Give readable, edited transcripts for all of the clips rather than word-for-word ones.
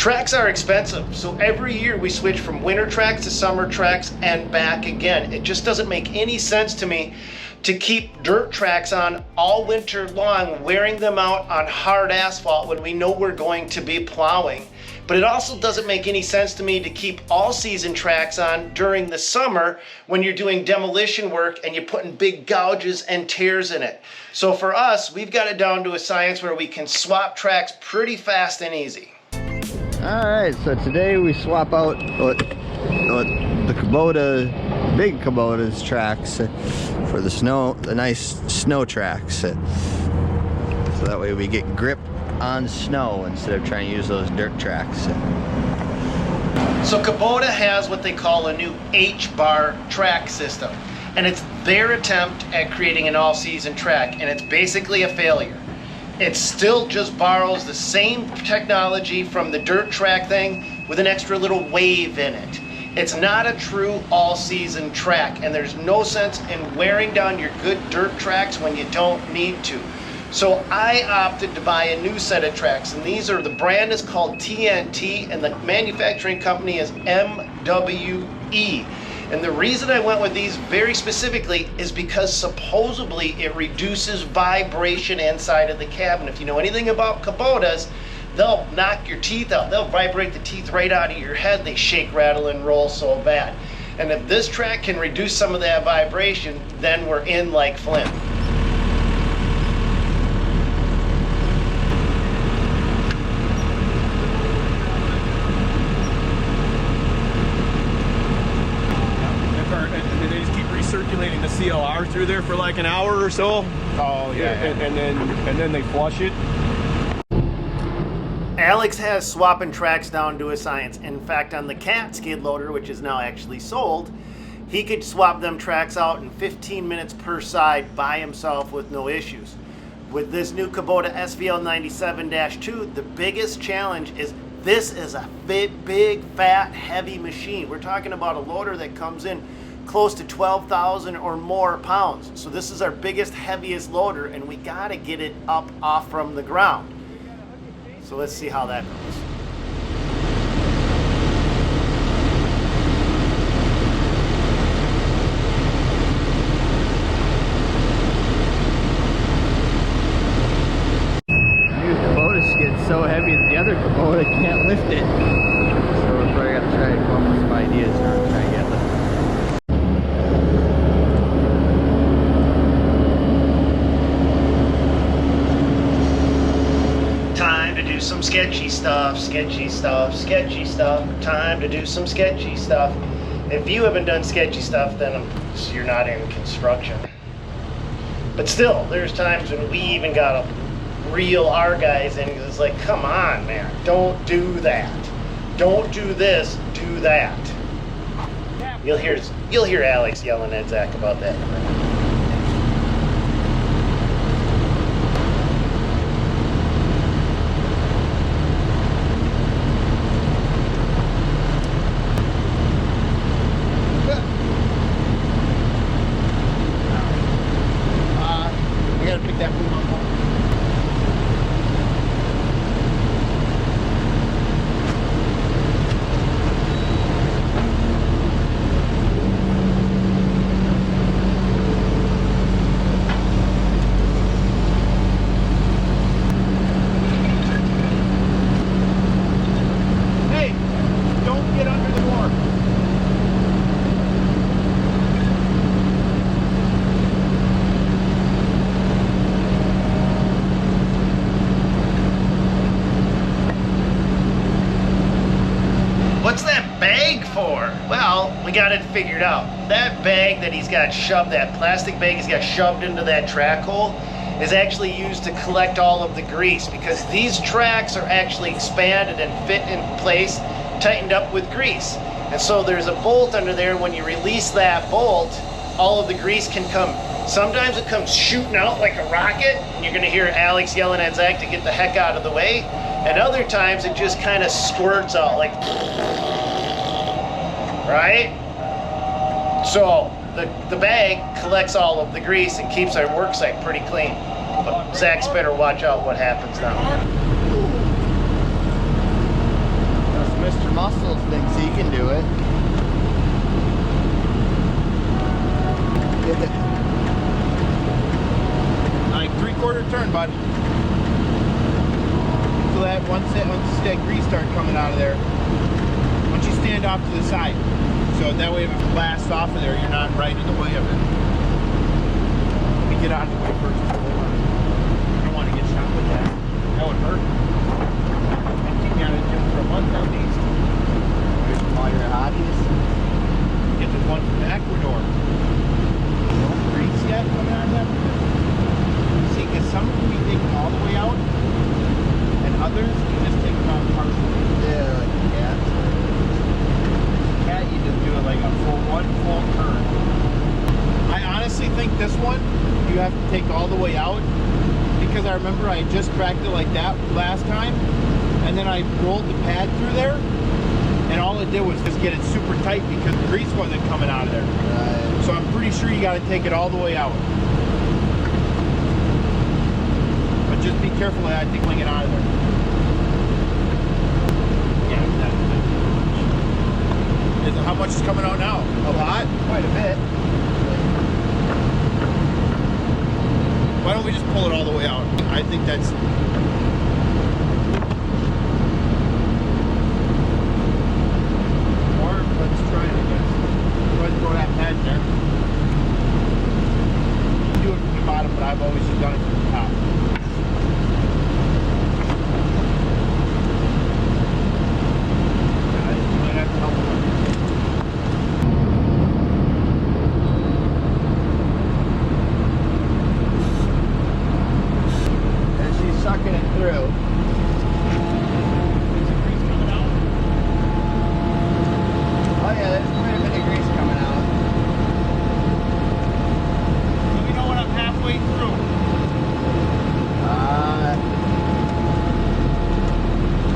Tracks are expensive, so every year we switch from winter tracks to summer tracks and back again. It just doesn't make any sense to me to keep dirt tracks on all winter long, wearing them out on hard asphalt when we know we're going to be plowing. But it also doesn't make any sense to me to keep all season tracks on during the summer when you're doing demolition work and you're putting big gouges and tears in it. So for us, we've got it down to a science where we can swap tracks pretty fast and easy. Alright, so today we swap out what the Kubota, big Kubota's tracks for the nice snow tracks. So that way we get grip on snow instead of trying to use those dirt tracks. So Kubota has what they call a new H-bar track system, and it's their attempt at creating an all-season track, and it's basically a failure. It still just borrows the same technology from the dirt track thing with an extra little wave in it. It's not a true all-season track, and there's no sense in wearing down your good dirt tracks when you don't need to. So I opted to buy a new set of tracks, and the brand is called TNT, and the manufacturing company is MWE. And the reason I went with these very specifically is because supposedly it reduces vibration inside of the cabin. If you know anything about Kubotas, they'll knock your teeth out. They'll vibrate the teeth right out of your head. They shake, rattle, and roll so bad. And if this track can reduce some of that vibration, then we're in like Flint. Circulating the CLR through there for like an hour or so. Oh yeah, and then they flush it. Alex has swapping tracks down to a science. In fact, on the Cat skid loader, which is now actually sold, he could swap them tracks out in 15 minutes per side by himself with no issues. With this new Kubota SVL-92, the biggest challenge is this is a big, fat, heavy machine. We're talking about a loader that comes in close to 12,000 or more pounds. So this is our biggest, heaviest loader, and we gotta get it up off from the ground. So let's see how that goes. The new Kubota skid's so heavy that the other Kubota can't lift it. So we're probably gonna try to come up with some ideas or try and get it. Some sketchy stuff. Time to do some sketchy stuff. If you haven't done sketchy stuff, then you're not in construction. But still, there's times when we even gotta reel our guys in, because it's like, come on, man, don't do that. Don't do this, do that. You'll hear Alex yelling at Zach about that. What's that bag for? Well, we got it figured out. That bag that he's got shoved, that plastic bag he's got shoved into that track hole, is actually used to collect all of the grease, because these tracks are actually expanded and fit in place, tightened up with grease. And so there's a bolt under there. When you release that bolt, all of the grease can come. Sometimes it comes shooting out like a rocket, and you're gonna hear Alex yelling at Zach to get the heck out of the way. And other times it just kind of squirts out like, right? So the bag collects all of the grease and keeps our work site pretty clean. But Zach's better watch out what happens now. little thinks he can do it. Like 3/4 turn, bud. So that once you see that grease start coming out of there, once you stand off to the side, so that way if it blasts off of there, you're not right in the way of it. Let me get out of the way first. I don't want to get shot with that. That would hurt. I'm keeping out of the gym for a month at least. All your hotties. Get this one from Ecuador. No grease yet coming out of that. See, because some can be taken all the way out, and others you just take them out partially. Yeah, like a cat. Cat, you just do it like a one full turn. I honestly think this one you have to take all the way out, because I remember I just cracked it like that last time, and then I rolled the pad through there, and all it did was just get it super tight because the grease wasn't coming out of there. Right. So I'm pretty sure you got to take it all the way out. But just be careful that I think when it out of there. Yeah, that's how much is coming out now? A lot? Quite a bit. Why don't we just pull it all the way out? I think that's... Or let's try it, I guess. Go ahead and throw that pad in there. You do it from the bottom, but I've always just done it from the top. You might have to help with it. And she's sucking it through. Is the grease coming out? Oh yeah, there's quite a bit of grease coming out. Let me know when I'm halfway through.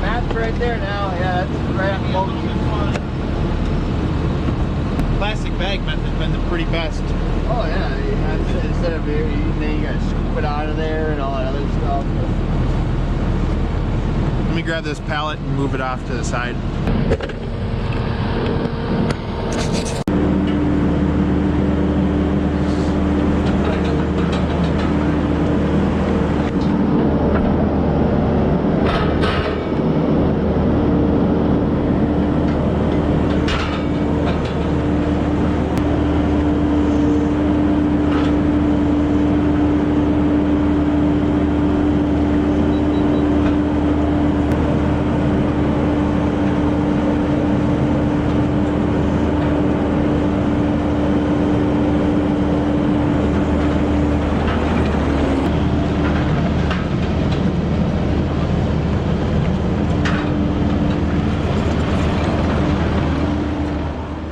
Matt's right there now. Yeah, that's right on the old. Plastic bag method's been the pretty best. Oh yeah, instead of then you gotta scoop it out of there and all that other stuff. Let me grab this pallet and move it off to the side.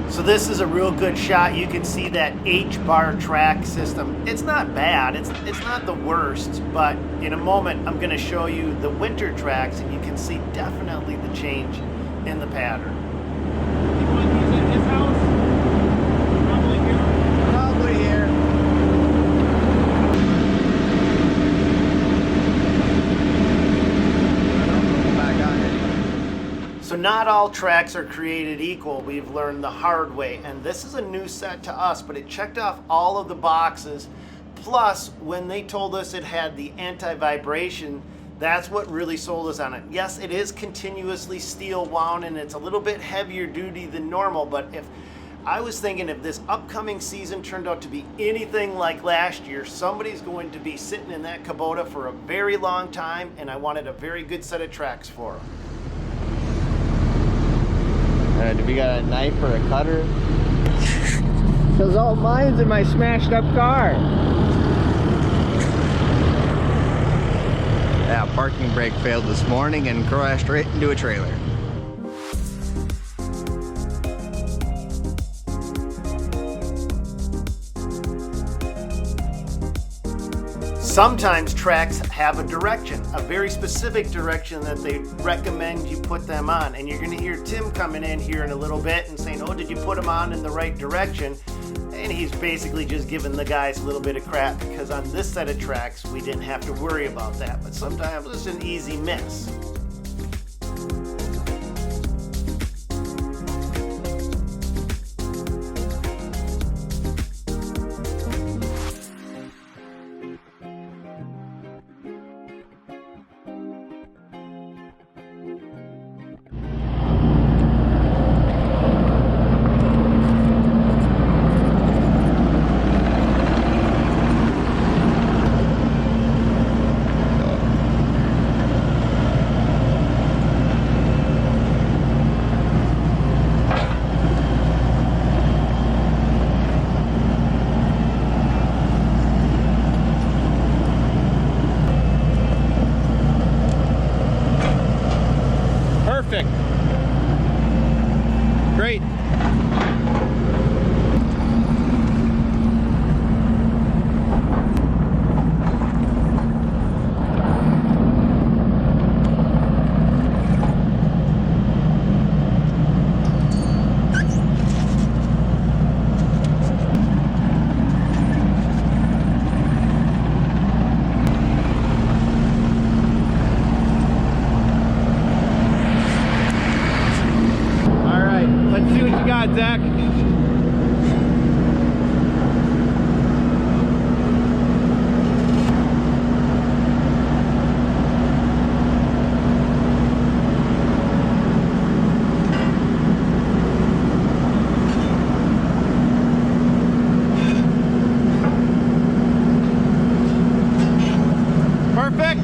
So this is a real good shot. You can see that H-bar track system. It's not bad. It's not the worst, but in a moment I'm going to show you the winter tracks, and you can see definitely the change in the pattern. You want to use it in his house? Probably here. Probably here. Back on it. So not all tracks are created equal. We've learned the hard way, and this is a new set to us, but it checked off all of the boxes. Plus, when they told us it had the anti-vibration, that's what really sold us on it. Yes, it is continuously steel wound, and it's a little bit heavier duty than normal, but if I was thinking if this upcoming season turned out to be anything like last year, somebody's going to be sitting in that Kubota for a very long time, and I wanted a very good set of tracks for them. Do we got a knife or a cutter? Because all mine's in my smashed up car. Yeah, parking brake failed this morning and crashed right into a trailer. Sometimes tracks have a direction, a very specific direction that they recommend you put them on. And you're going to hear Tim coming in here in a little bit and saying, oh, did you put them on in the right direction? And he's basically just giving the guys a little bit of crap because on this set of tracks, we didn't have to worry about that. But sometimes it's an easy miss. Great. Let's see what you got, Zach. Perfect.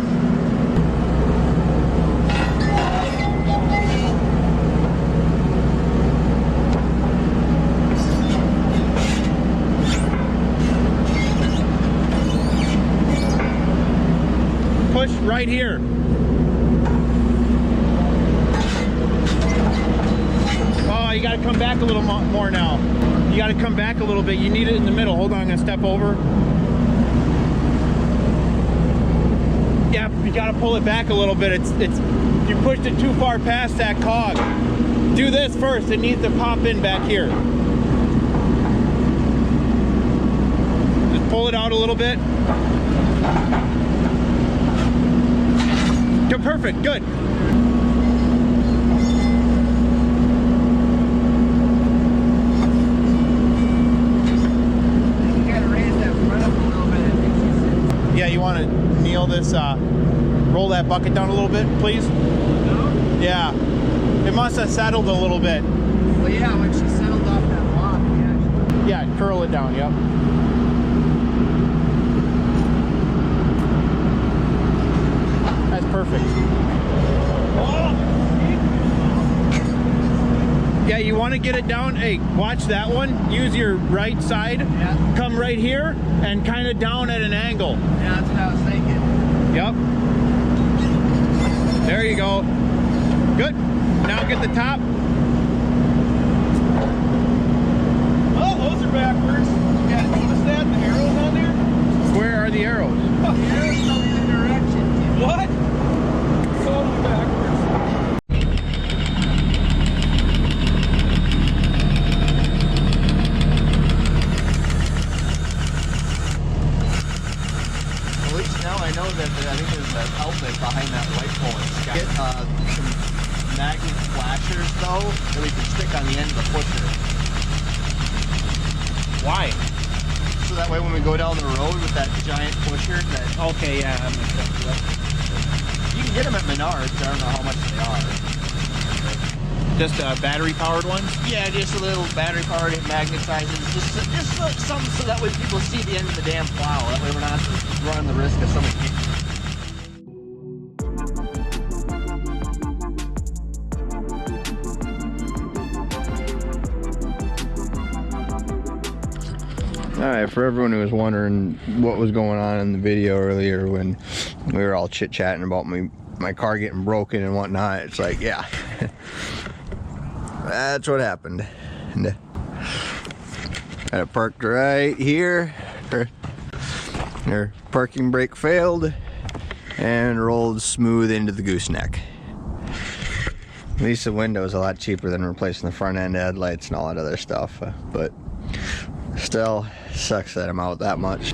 Push right here. Oh, you got to come back a little more now. You got to come back a little bit. You need it in the middle. Hold on, I'm going to step over. Yeah, you got to pull it back a little bit. It's you pushed it too far past that cog. Do this first. It needs to pop in back here. Just pull it out a little bit. You're perfect, good. You gotta raise that front up a little bit. Yeah, you want to kneel this, roll that bucket down a little bit, please? No? Yeah. It must have settled a little bit. Well, yeah, when she settled off that block, yeah. Yeah, curl it down, yep. That's perfect. Yeah, you want to get it down. Hey, watch that one. Use your right side. Yeah. Come right here and kind of down at an angle. Yeah, that's what I was thinking. Yep. There you go. Good. Now get the top. Oh, those are backwards. Yeah, notice that? The arrows on there? Where are the arrows? The arrows tell you the direction. What? Totally backwards. At least now I know that I think there's an outlet behind that light pole. It's got some magnet flashers though that we can stick on the end of the pusher. Why? So that way when we go down the road with that giant pusher, that Okay, yeah, that makes sense. you can get them at Menards. I don't know how much they are. Just battery powered ones? Yeah, just a little battery powered magnetizers. Just something so that way people see the end of the damn plow. That way we're not running the risk of somebody hitting. Alright, for everyone who was wondering what was going on in the video earlier when we were all chit-chatting about my car getting broken and whatnot, it's like, yeah, that's what happened. And it parked right here. Her parking brake failed and rolled smooth into the gooseneck. At least the window's a lot cheaper than replacing the front end headlights and all that other stuff, but still sucks that I'm out that much.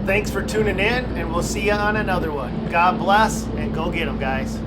Thanks for tuning in, and we'll see you on another one. God bless, and go get 'em, guys.